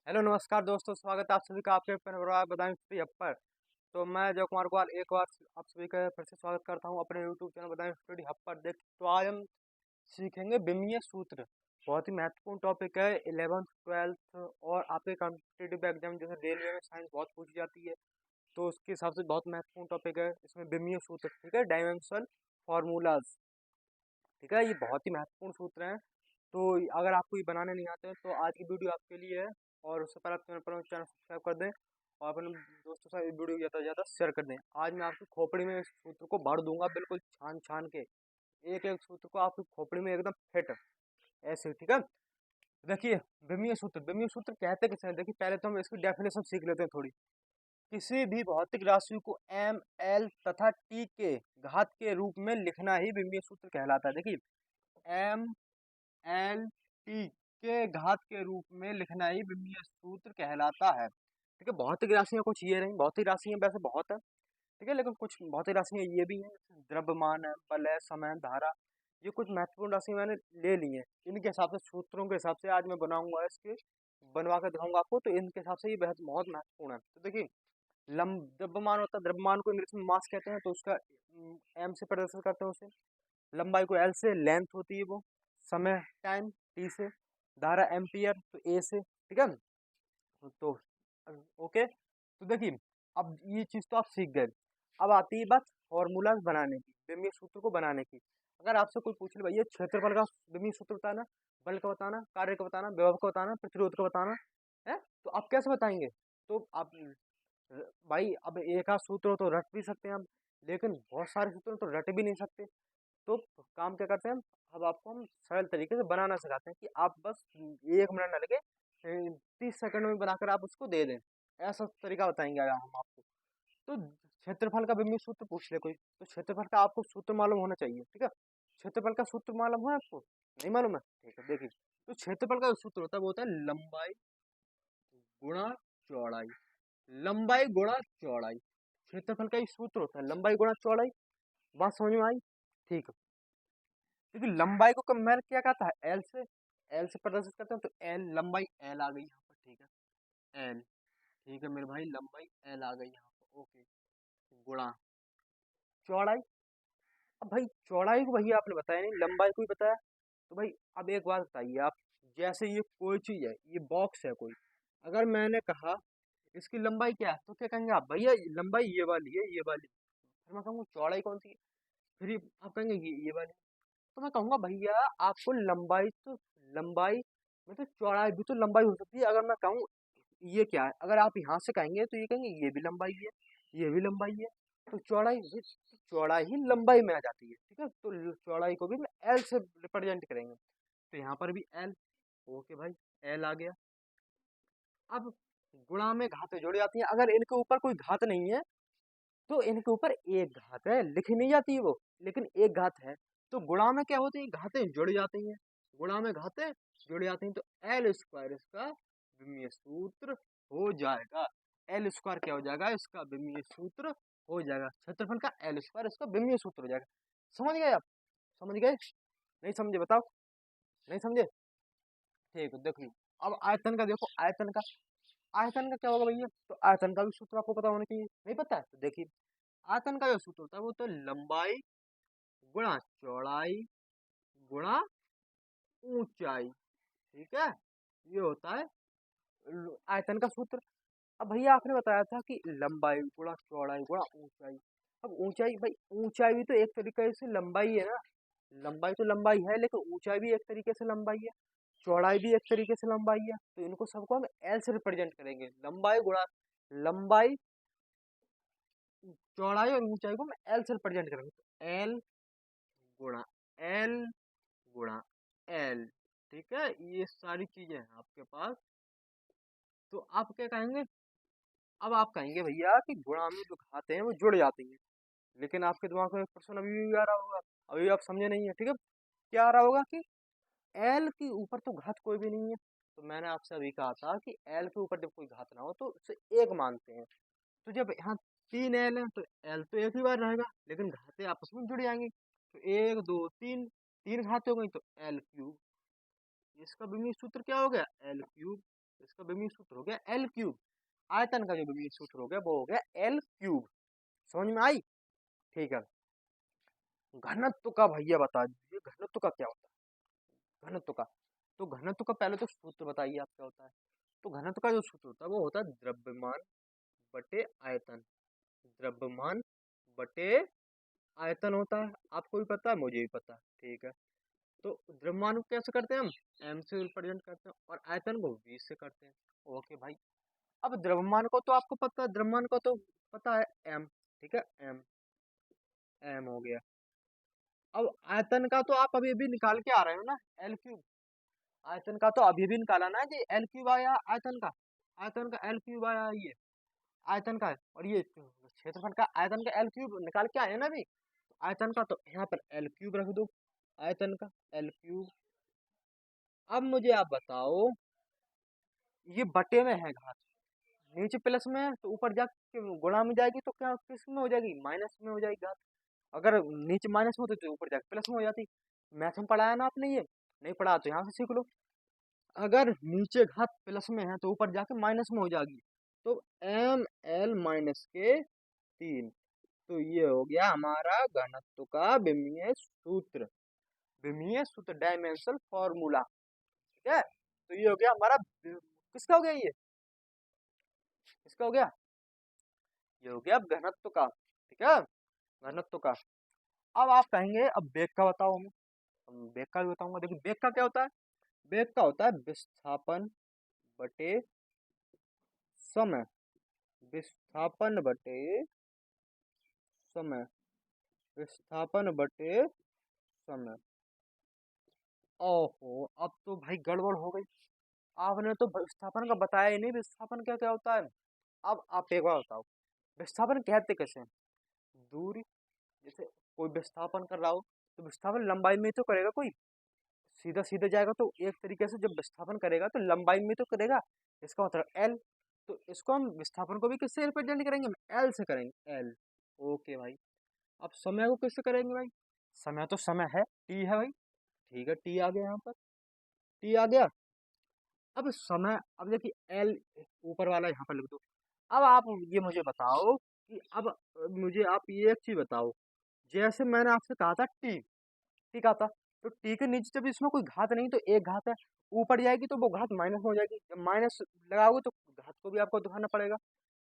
Hello नमस्कार दोस्तों, स्वागत है आप सभी का आपके परिवार बताएं फ्री हब पर। तो मैं जय कुमार ग्वाल एक बार आप सभी का फिर से स्वागत करता हूं अपने यूट्यूब चैनल बताएं फ्री हब पर। देख तो आज हम सीखेंगे विमीय सूत्र। बहुत ही महत्वपूर्ण टॉपिक है 11th 12th और आपके कॉम्पिटेटिव एग्जाम जैसे रेलवे में साइंस बहुत पूछी जाती है, तो उसके हिसाब से बहुत महत्वपूर्ण टॉपिक है। इसमें विमीय सूत्र, ठीक है, डायमेंशनल फार्मूलाज, ठीक है, ये बहुत ही महत्वपूर्ण सूत्र हैं। तो अगर आपको ये बनाने नहीं आते हैं तो आज की वीडियो आपके लिए है। और उससे पहले आप चैनल सब्सक्राइब कर दें और अपने दोस्तों से वीडियो ज़्यादा से ज़्यादा शेयर कर दें। आज मैं आपकी खोपड़ी में इस सूत्र को भर दूंगा, बिल्कुल छान छान के एक एक सूत्र को आपकी खोपड़ी में एकदम फिट ऐसे, ठीक है। देखिए, विमीय सूत्र कहते किसे हैं? देखिए, पहले तो हम इसकी डेफिनेशन सीख लेते हैं थोड़ी। किसी भी भौतिक राशि को एम एल तथा टी के घात के रूप में लिखना ही विमीय सूत्र कहलाता है। देखिए, एम एल टी के घात के रूप में लिखना ही विमीय सूत्र कहलाता है। ठीक है, भौतिक राशियां कुछ ये रही, भौतिक राशियां वैसे बहुत है, ठीक है, लेकिन कुछ भौतिक राशियां ये भी हैं, द्रव्यमान है, बल है, समय, धारा, ये कुछ महत्वपूर्ण राशियां मैंने ले ली हैं। इनके हिसाब से, सूत्रों के हिसाब से आज मैं बनाऊंगा, इसके बनवा कर दिखाऊंगा आपको, तो इनके हिसाब से ये बहुत बहुत महत्वपूर्ण है। तो देखिए, द्रव्यमान होता है, द्रव्यमान को इंग्लिश में मास कहते हैं, तो उसका एम से प्रदर्शित करते हैं उसे। लंबाई को एल से, लेंथ होती है वो, समय टाइम टी से, धारा एम्पियर तो ए से, ठीक है। तो ओके, तो देखिए, अब ये चीज तो आप सीख गए। अब आती है बात फॉर्मूलाज बनाने की, विमीय सूत्र को बनाने की। अगर आपसे कोई पूछ ले भैया क्षेत्रफल का विमीय सूत्र बताना, बल का बताना, कार्य का बताना, विभव का बताना, प्रतिरोध का बताना है, तो आप कैसे बताएंगे? तो आप भाई, अब एक आध सूत्र हो तो रट भी सकते हैं हम, लेकिन बहुत सारे सूत्र हो तो रट भी नहीं सकते। तो काम क्या करते हैं हम, अब आपको हम सरल तरीके से बनाना सिखाते हैं कि आप बस 1 मिनट ना लगे, 30 सेकंड में बनाकर आप उसको दे दें। ऐसा तरीका बताएंगे आज हम आपको। तो क्षेत्रफल का विमीय सूत्र पूछ ले कोई, तो क्षेत्रफल का आपको सूत्र मालूम होना चाहिए, ठीक है। क्षेत्रफल का सूत्र मालूम है आपको? नहीं मालूम है? ठीक है, देखिए, तो क्षेत्रफल का जो सूत्र होता है वो होता है लंबाई गुणा चौड़ाई। लंबाई गुणा चौड़ाई क्षेत्रफल का ही सूत्र होता है, लंबाई गुणा चौड़ाई। बात समझ में आई? ठीक है। क्योंकि लंबाई को कम मैंने क्या कहता है, एल से, एल से प्रदर्शित करते हैं, तो एल लंबाई एल आ गई यहाँ पर, ठीक है, एल, ठीक है मेरे भाई, लंबाई एल आ गई यहाँ पर, ओके। गुणा चौड़ाई। अब भाई चौड़ाई को भैया आपने बताया नहीं, लंबाई को ही बताया। तो भाई अब एक बात बताइए आप, जैसे ये कोई चीज है, ये बॉक्स है कोई, अगर मैंने कहा इसकी लंबाई क्या है, तो क्या कहेंगे आप? भैया लंबाई ये वाली है, ये वाली। फिर मैं कहूँगा चौड़ाई कौन सी है? फिर आप कहेंगे ये वाली। तो मैं कहूँगा भैया आपको लंबाई तो, लंबाई में तो चौड़ाई भी तो लंबाई हो सकती है। अगर मैं कहूँ ये क्या है, अगर आप यहाँ से कहेंगे तो ये कहेंगे ये भी लंबाई है, ये भी लंबाई है। तो चौड़ाई भी, चौड़ाई ही लंबाई में आ जाती है, ठीक है। तो चौड़ाई को भी मैं एल से रिप्रेजेंट करेंगे, तो यहाँ पर भी एल, ओके भाई, एल आ गया। अब गुणा में घातें जोड़ी जाती हैं, अगर इनके ऊपर कोई घात नहीं है तो इनके ऊपर एक घात है, लिखी नहीं जाती है वो, लेकिन एक घात है। तो गुणा में क्या होती है, घातें जुड़ जाती हैं, गुणा में घातें जुड़ जाती हैं, तो एल स्क्वायर इसका विमीय सूत्र हो जाएगा। एल स्क्वायर क्या हो जाएगा, इसका विमीय सूत्र हो जाएगा। क्षेत्रफल का एल स्क्वायर इसका विमीय सूत्र हो जाएगा। समझ गए आप? समझ गए? नहीं समझे बताओ? नहीं समझे? ठीक है, देखिए, अब आयतन का देखो, आयतन का, आयतन का क्या होगा भैया? तो आयतन का भी सूत्र आपको पता होना चाहिए, नहीं पता है तो देखिए, आयतन का जो सूत्र होता है वो तो लंबाई गुणा चौड़ाई गुणा ऊंचाई, ठीक है, ये होता है आयतन का सूत्र। अब भैया आपने बताया था कि लंबाई गुणा चौड़ाई गुणा ऊंचाई। अब ऊंचाई, भाई ऊंचाई भी तो एक तरीके से लंबाई है ना, लंबाई तो लंबाई है, लेकिन ऊंचाई भी एक तरीके से लंबाई है, चौड़ाई भी एक तरीके से लंबाई है। तो इनको सबको हम एल से रिप्रेजेंट करेंगे, लंबाई गुणा, लंबाई, चौड़ाई और ऊंचाई को हम एल से रिप्रेजेंट करेंगे, तो एल गुणा एल गुणा एल, ठीक है, ये सारी चीजें हैं आपके पास। तो आप क्या कहेंगे? अब आप कहेंगे भैया कि गुणा में जो घाते हैं वो जुड़ जाती हैं, लेकिन आपके दिमाग में एक प्रश्न अभी भी आ रहा होगा, अभी आप समझे नहीं है, ठीक है। क्या आ रहा होगा कि एल के ऊपर तो घात कोई भी नहीं है। तो मैंने आपसे अभी कहा था कि एल के ऊपर जब कोई घात ना हो तो उसे एक मानते हैं। तो जब यहाँ 3 एल है तो एल तो एक ही बार रहेगा, लेकिन घातें आपस में जुड़ जाएंगी, तो एक दो तीन, तीन घातें हो गई तो एल क्यूब। इसका विमीय सूत्र क्या हो गया? L cube. इसका विमीय सूत्र हो गया एल क्यूब। आयतन का जो विमीय सूत्र हो गया वो हो गया एल क्यूब। समझ में आई? ठीक है। घनत्व का भैया बता दीजिए, घनत्व का क्या होता है? घनत्व का, तो घनत्व का पहले तो सूत्र बताइए आप क्या होता है। तो घनत्व का जो सूत्र होता है वो होता है द्रव्यमान बटे आयतन। द्रव्यमान बटे आयतन होता है, आपको भी पता है मुझे भी पता है, ठीक है। तो द्रव्यमान को कैसे करते हैं हम? एम से रिप्रेजेंट करते हैं और आयतन को वी से करते हैं। ओके भाई। अब द्रव्यमान को तो आपको पता है, द्रव्यमान को तो पता है एम, ठीक है, एम, एम हो गया। अब आयतन का तो आप अभी अभी निकाल के आ रहे हो ना, एल क्यूब। आयतन का तो अभी भी निकाला ना जी, एल क्यूब आया आयतन का, आयतन का एल क्यूब आया, ये आयतन का है और ये क्षेत्रफल का आयतन का एल क्यूब निकाल के आए ना अभी। तो आयतन का तो यहाँ पर एल क्यूब रख दो, आयतन का एल क्यूब। अब मुझे आप बताओ, ये बटे में है घात, नीचे प्लस में है तो ऊपर जाके गुणा में जाएगी तो क्या किस में हो जाएगी? माइनस में हो जाएगी घात। अगर नीचे माइनस में होती तो ऊपर जाके प्लस में हो जाती। मैथ में पढ़ाया ना आपने ये? नहीं पढ़ा तो यहाँ से सीख लो। अगर नीचे घात प्लस में है तो ऊपर जाके माइनस में हो जाएगी। तो एम एल माइनस के 3। तो ये हो गया हमारा घनत्व का विमीय सूत्र, विमीय सूत्र, डायमेंशनल फॉर्मूला, ठीक है। तो ये हो गया हमारा, किसका हो गया ये? किसका हो गया? ये हो गया घनत्व का, ठीक है, घनत्व का। अब आप कहेंगे अब वेग का बताओ हमें। हम वेग का भी बताऊंगा। देखिए वेग का क्या होता है? वेग का होता है विस्थापन बटे समय, विस्थापन बटे समय, विस्थापन बटे समय। ओहो, अब तो भाई गड़बड़ हो गई। आपने तो विस्थापन का बताया ही नहीं, विस्थापन क्या क्या होता है। अब आप एक बार बताओ, विस्थापन कहते कैसे हैं? दूरी, जैसे कोई विस्थापन कर रहा हो तो विस्थापन लंबाई में तो करेगा कोई, सीधा सीधा जाएगा तो एक तरीके से जब विस्थापन करेगा तो लंबाई में तो करेगा, इसका मतलब एल। तो इसको हम विस्थापन को भी किससे रिप्रेजेंट करेंगे? एल से करेंगे, एल। ओके भाई। अब समय को किससे करेंगे भाई? समय तो समय है, टी है भाई, ठीक है, टी आ गया यहाँ पर, टी आ गया। अब समय, अब देखिए एल ऊपर वाला यहाँ पर लिख दो। अब आप ये मुझे बताओ कि अब मुझे आप ये एक चीज बताओ, जैसे मैंने आपसे कहा था टी, टी कहा था, तो टी के नीचे जब इसमें कोई घात नहीं तो एक घात है, ऊपर जाएगी तो वो घात माइनस हो जाएगी, जब माइनस लगाओगे तो घात को भी आपको दिखाना पड़ेगा,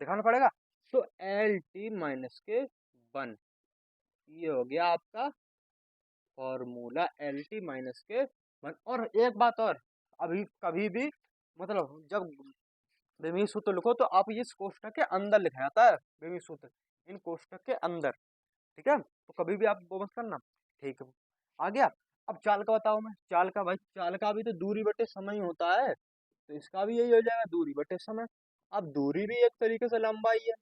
दिखाना पड़ेगा। तो एल टी माइनस के 1, ये हो गया आपका फॉर्मूला, एल टी माइनस के 1। और एक बात और, अभी कभी भी मतलब जब विमीय सूत्र लिखो तो आप इस कोष्ठक के अंदर लिखा जाता है विमीय सूत्र, इन कोष्ठक के अंदर, ठीक है। तो कभी भी आप वो मत करना, ठीक है। आ गया। अब चाल का बताओ, मैं चाल का, भाई चाल का भी तो दूरी बटे समय ही होता है, तो इसका भी यही हो जाएगा, दूरी बटे समय। अब दूरी भी एक तरीके से लंबाई है,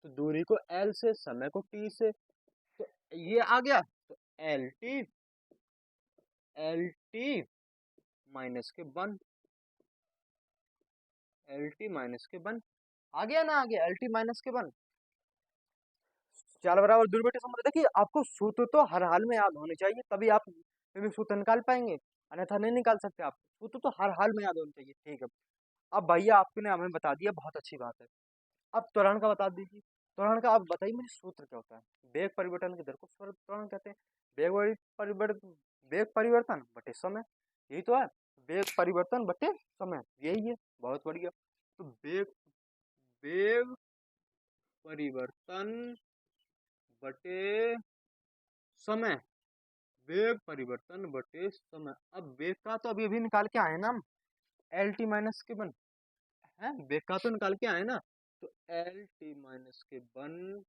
तो दूरी को एल से, समय को टी से, तो ये आ गया। तो L T, L T minus के 1, एल टी माइनस के 1 आ गया ना, आ गया एल टी माइनस के 1। चाल बराबर दूरी बटे समय। देखिए आपको सूत्र तो हर हाल में याद होने चाहिए, तभी आप विभिन्न सूत्र निकाल पाएंगे, अन्यथा नहीं निकाल सकते आप। सूत्र तो हर हाल में याद होने चाहिए, ठीक है। अब भैया आपने हमें बता दिया, बहुत अच्छी बात है। अब त्वरण का बता दीजिए। त्वरण का आप बताइए मुझे, सूत्र क्या होता है? वेग परिवर्तन की दर को त्वरण कहते हैं। परिवर्तन, वेग परिवर्तन बटे समय, यही तो है, वेग परिवर्तन बटे समय, यही है, बहुत बढ़िया। तो वेग, वेग परिवर्तन बटे समय, वेग परिवर्तन बटे समय। अब वेग का तो अभी अभी निकाल के आए ना हम, एल टी माइनस के 1 है, वेग का तो निकाल के आए ना। तो एल टी माइनस के 1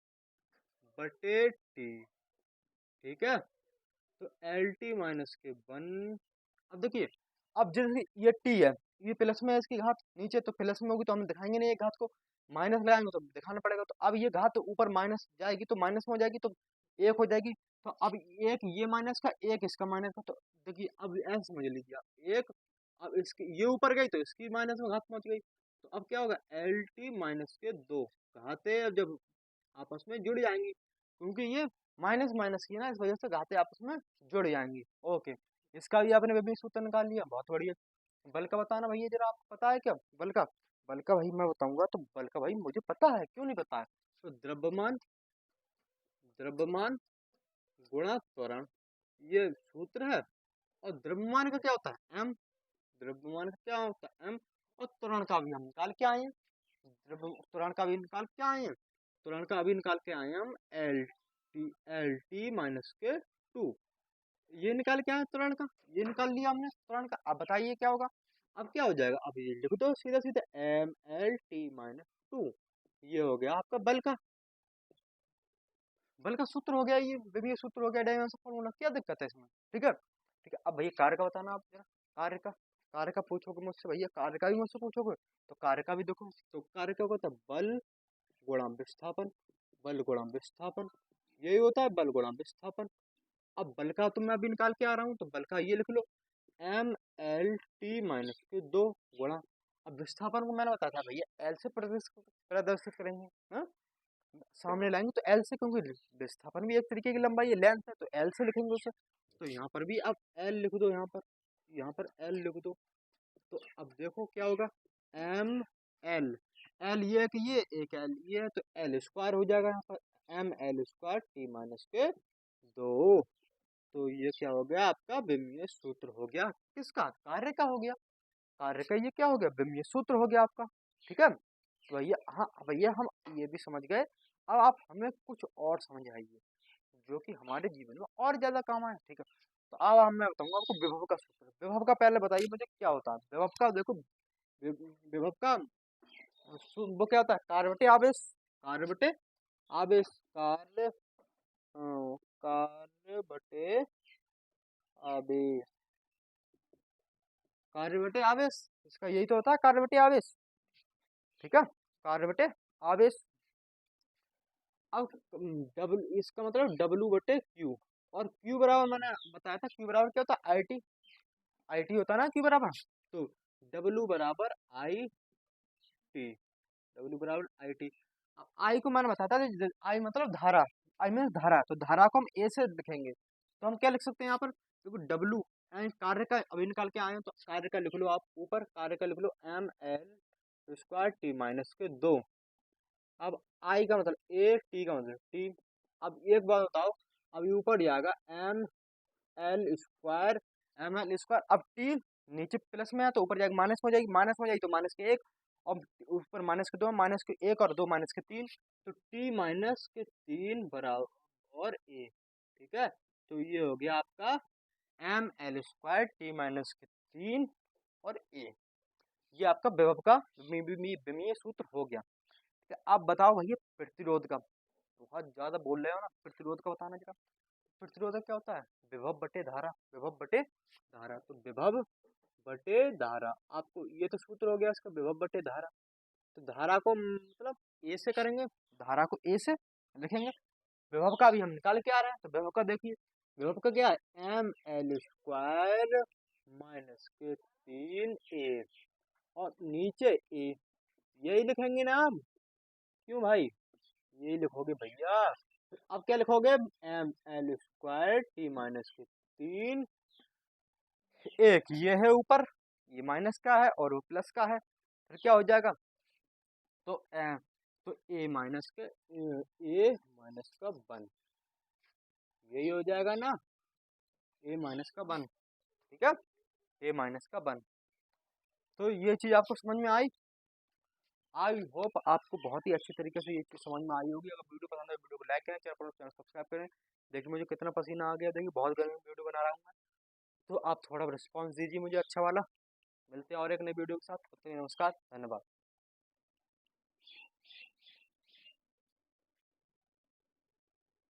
बटे टी, ठीक है। तो एल टी माइनस के 1। अब देखिए, अब जैसे ये टी है, ये प्लस में है, इसकी घात नीचे तो प्लस में होगी तो हम दिखाएंगे नहीं, एक घात को माइनस लगाएंगे तो दिखाना पड़ेगा। तो अब ये घात ऊपर माइनस जाएगी तो माइनस में हो जाएगी, तो एक हो जाएगी। तो अब एक ये माइनस का, एक इसका माइनस का, तो देखिए अब ऐसे समझ लीजिए आप, एक, अब इसकी ये ऊपर गई तो इसकी माइनस में घात पहुंच गई। तो अब क्या होगा, एल टी माइनस के 2 घातें जब आपस में जुड़ जाएंगी, क्योंकि ये माइनस माइनस की है ना, इस वजह से घातें आपस में जुड़ जाएंगी। ओके, इसका भी आपने विभिन्न सूत्र निकाल लिया, बहुत बढ़िया। बल का बताना भैया जरा, आपको पता है क्या बल का? बल का भाई मैं बताऊंगा तो बल का भाई मुझे पता है, क्यों नहीं पता है। तो द्रव्यमान, द्रव्यमान गुणा त्वरण, ये सूत्र है। और द्रव्यमान का क्या होता है? एम। द्रव्यमान का क्या होता है? एम। और त्वरण का भी हम निकाल के आए हैं। त्वरण का भी निकाल के आए हैं। त्वरण का अभी निकाल के आए हैं हम, एल टी माइनस के टू। ये निकाल के आए त्वरण का, ये निकाल लिया हमने त्वरण का। अब बताइए क्या होगा? अब क्या हो जाएगा? अब ये लिख दो सीधा सीधा, M L T minus two. ये हो गया आपका बल का, बल का सूत्र हो गया, ये विभीय सूत्र हो गया, डायमेंशन फॉर्मूला। क्या दिक्कत है इसमें? ठीक है, ठीक है। अब भैया कार्य का बताना आप जरा। कार्य का, कार्य का पूछोगे मुझसे भैया, कार्य का भी मुझसे पूछोगे तो कार्य का भी देखो। तो कार्य क्या होता है? बल गुणा विस्थापन, बल गुणा विस्थापन, यही होता है बल गुणा विस्थापन। अब बल का तो मैं अभी निकाल के आ रहा हूँ, तो बल का ये लिख लो, एम एल टी माइनस के दो गुणा। अब विस्थापन को मैंने बताया था भैया एल से प्रदर्शित करेंगे, हाँ? सामने लाएंगे तो एल से, क्योंकि विस्थापन भी एक तरीके की लंबाई है, लेंथ है, तो एल से लिखेंगे उसे। तो यहाँ पर भी अब एल लिख दो, यहाँ पर एल लिख दो। तो अब देखो क्या होगा, एम एल, एल ये है कि ये एक एल ये है, तो एल स्क्वायर हो जाएगा यहाँ पर, M L square T minus के दो। तो ये क्या हो गया आपका? विमीय सूत्र हो गया। किसका? कार्य का हो गया। कार्य का ये क्या हो गया? विमीय सूत्र हो गया आपका। ठीक है, तो भैया हाँ भैया हम ये भी समझ गए। अब आप हमें कुछ और समझाइए जो कि हमारे जीवन में और ज्यादा काम आए। ठीक है, तो अब मैं बताऊंगा आपको विभव का सूत्र। विभव का पहले बताइए मुझे क्या होता है विभव का। देखो विभव का वो क्या होता है? कार्य बटे आवेश, कार्य बटे आवेश, कार्य बटे आवेश, कार्य बटे आवेश, इसका यही तो होता है कार्य बटे आवेश। ठीक है, कार्य बटे आवेश। अब डब्ल्यू, इसका मतलब डब्ल्यू बटे क्यू। और क्यू बराबर मैंने बताया था, क्यू बराबर क्या होता है? आई टी, आई टी होता है ना क्यू बराबर। तो डब्ल्यू बराबर आई टी, डब्ल्यू बराबर आई टी। अब आई को मैंने बताया था, आई मतलब धारा, आई मीन धारा, तो धारा को हम ए से लिखेंगे। तो हम क्या लिख सकते हैं यहाँ पर? देखो डब्ल्यू, कार्य का अभी निकाल के आए हैं, तो कार्य का लिख लो आप ऊपर, कार्य का लिख लो M L square T minus के दो। अब आई का मतलब ए, टी का मतलब टी। अब एक बात बताओ, अब ये ऊपर जाएगा M L square, M L square. अब टी नीचे प्लस में है तो ऊपर जाएगा माइनस में हो जाएगी, माइनस में हो जाएगी तो माइनस के एक, और ऊपर माइनस के दो, माइनस के एक और दो माइनस के तीन, तो टी माइनस के तीन बराबर और ए। ठीक है, तो ये हो गया आपका M L square T minus के तीन और ए। ये आपका विभव का विमीय सूत्र हो गया। ठीक है, आप बताओ भैया प्रतिरोध का, बहुत ज्यादा बोल रहे हो ना, प्रतिरोध का बताना जरा। प्रतिरोधक क्या होता है? विभव बटे धारा, विभव बटे धारा। तो विभव बटे धारा, आपको ये तो सूत्र हो गया इसका, विभव बटे धारा। तो धारा को मतलब ए से करेंगे, धारा को ए से लिखेंगे। विभव का भी हम निकाल के आ रहे हैं, तो विभव का देखिए, विभव का क्या है? एम एल स्क्वायर माइनस के तीन ए, और नीचे ए, यही लिखेंगे ना हम? क्यों भाई? यही लिखोगे भैया। अब क्या लिखोगे? M L square T minus के तीन, एक ये है ऊपर, ये माइनस का है और वो प्लस का है, फिर क्या हो जाएगा? तो तो ए माइनस का, ए माइनस का वन, यही हो जाएगा ना, ए माइनस का वन। ठीक है, ए माइनस का वन। तो ये चीज आपको समझ में आई? आई होप आपको बहुत ही अच्छी तरीके से ये चीज समझ में आई होगी। अगर वीडियो पसंद है वीडियो को लाइक करें, चैनल सब्सक्राइब करें। देखिए मुझे कितना पसीना आ गया, देखिए बहुत गर्मी में वीडियो बना रहा हूँ मैं। तो आप थोड़ा रिस्पॉन्स दीजिए मुझे अच्छा वाला। मिलते हैं और एक नई वीडियो के साथ, तब तक के लिए नमस्कार, धन्यवाद।